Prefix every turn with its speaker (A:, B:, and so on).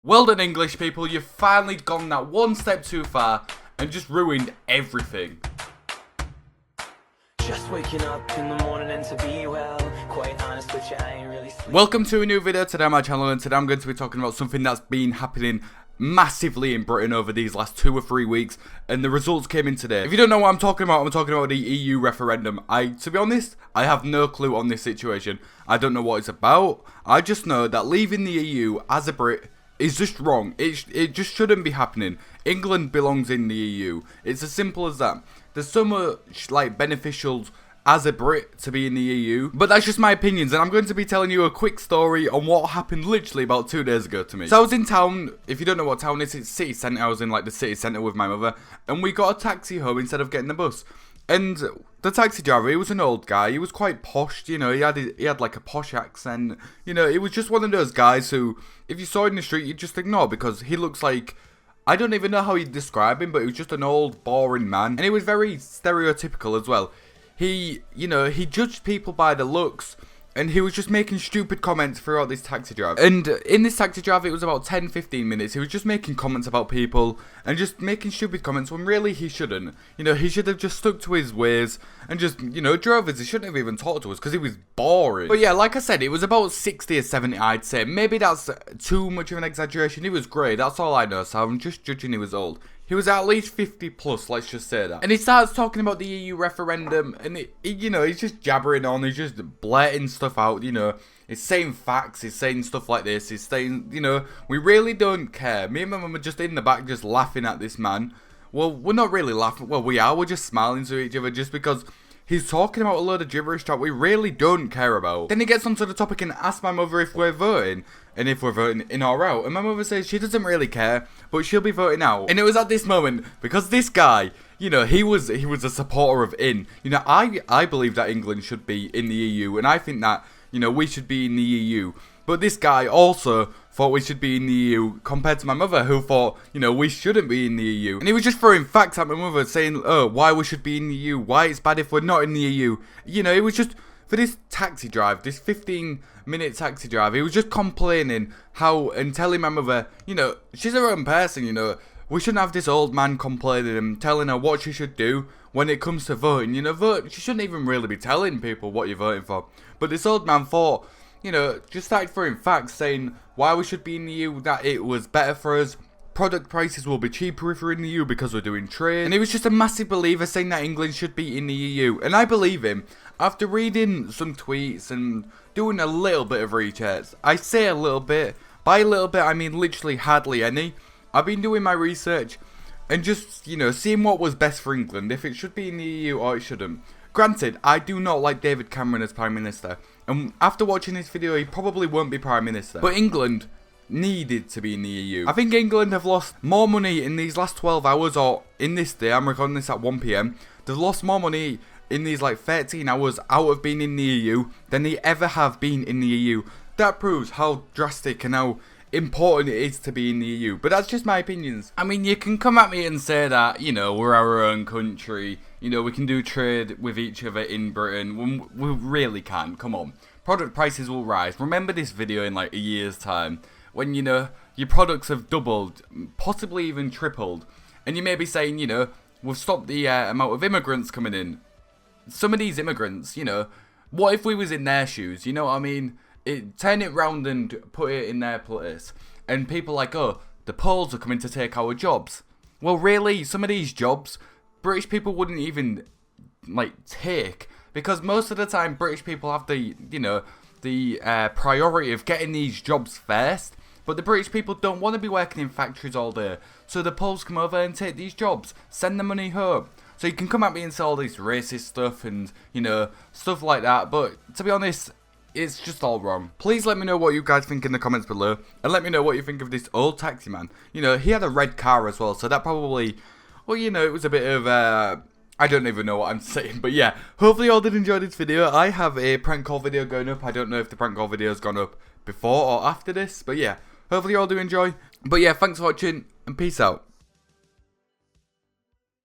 A: Well done, English people, you've finally gone that one step too far and just ruined everything.
B: Just waking up in the morning and to be well, quite honest with you, I ain't really sleep.
A: Welcome to a new video today on my channel, and today I'm going to be talking about something that's been happening massively in Britain over these last 2 or 3 weeks, and the results came in today. If you don't know what I'm talking about the EU referendum. To be honest, I have no clue on this situation. I don't know what it's about. I just know that leaving the EU as a Brit is just wrong. It just shouldn't be happening. England belongs in the EU. It's as simple as that. There's so much like beneficials as a Brit to be in the EU, but that's just my opinions, and I'm going to be telling you a quick story on what happened literally about 2 days ago to me. So I was in town. If you don't know what town is, it's city centre. I was in like the city centre with my mother, and we got a taxi home instead of getting the bus. And the taxi driver, he was an old guy. He was quite posh, you know. He had like a posh accent. You know, he was just one of those guys who, if you saw in the street, you'd just ignore because he looks like, I don't even know how you'd describe him, but he was just an old, boring man. And he was very stereotypical as well. He judged people by the looks, and he was just making stupid comments throughout this taxi drive. And in this taxi drive, it was about 10-15 minutes. He was just making comments about people and just making stupid comments when really he shouldn't. You know, he should have just stuck to his ways and just, you know, drove us. He shouldn't have even talked to us because he was boring. But yeah, like I said, it was about 60 or 70, I'd say. Maybe that's too much of an exaggeration. He was grey, that's all I know, so I'm just judging he was old. He was at least 50 plus, let's just say that. And he starts talking about the EU referendum, and you know, he's just jabbering on, he's just blurting stuff out, you know. He's saying facts, he's saying stuff like this, he's saying, you know, we really don't care. Me and my mum are just in the back just laughing at this man. Well, we're not really laughing, well, we are, we're just smiling to each other just because he's talking about a load of gibberish that we really don't care about. Then he gets onto the topic and asks my mother if we're voting, and if we're voting in or out. And my mother says she doesn't really care, but she'll be voting out. And it was at this moment, because this guy, you know, he was a supporter of in. You know, I believe that England should be in the EU, and I think that, you know, we should be in the EU. But this guy also thought we should be in the EU, compared to my mother, who thought, you know, we shouldn't be in the EU. And he was just throwing facts at my mother, saying, oh, why we should be in the EU, why it's bad if we're not in the EU. You know, it was just, for this taxi drive, this 15-minute taxi drive, he was just complaining how, and telling my mother, you know, she's her own person, you know, we shouldn't have this old man complaining and telling her what she should do when it comes to voting. You know, she shouldn't even really be telling people what you're voting for. But this old man thought, you know, just started throwing facts saying why we should be in the EU, that it was better for us. Product prices will be cheaper if we're in the EU because we're doing trade. And he was just a massive believer saying that England should be in the EU. And I believe him. After reading some tweets and doing a little bit of research, I say a little bit. By a little bit, I mean literally hardly any. I've been doing my research and just, you know, seeing what was best for England, if it should be in the EU or it shouldn't. Granted, I do not like David Cameron as Prime Minister, and after watching this video, he probably won't be Prime Minister. But England needed to be in the EU. I think England have lost more money in these last 12 hours, or in this day, I'm recording this at 1 PM, they've lost more money in these like 13 hours out of being in the EU than they ever have been in the EU. That proves how drastic and how important it is to be in the EU. But that's just my opinions. I mean, you can come at me and say that, you know, we're our own country, you know, we can do trade with each other in Britain. We really can, come on. Product prices will rise. Remember this video in like a year's time when, you know, your products have doubled, possibly even tripled, and you may be saying, you know, we've stopped the amount of immigrants coming in. Some of these immigrants, you know, what if we was in their shoes, you know what I mean? Turn it round and put it in their place, and people like, oh, the Poles are coming to take our jobs. Well, really, some of these jobs, British people wouldn't even, like, take, because most of the time, British people have the, you know, the priority of getting these jobs first, but the British people don't want to be working in factories all day, so the Poles come over and take these jobs, send the money home. So you can come at me and say all this racist stuff and, you know, stuff like that, but to be honest, it's just all wrong. Please let me know what you guys think in the comments below, and let me know what you think of this old taxi man. You know, he had a red car as well, so that probably, well, you know, it was a bit of, I don't even know what I'm saying, but yeah, hopefully you all did enjoy this video. I have a prank call video going up. I don't know if the prank call video has gone up before or after this, but yeah, hopefully you all do enjoy. But yeah, thanks for watching, and peace out.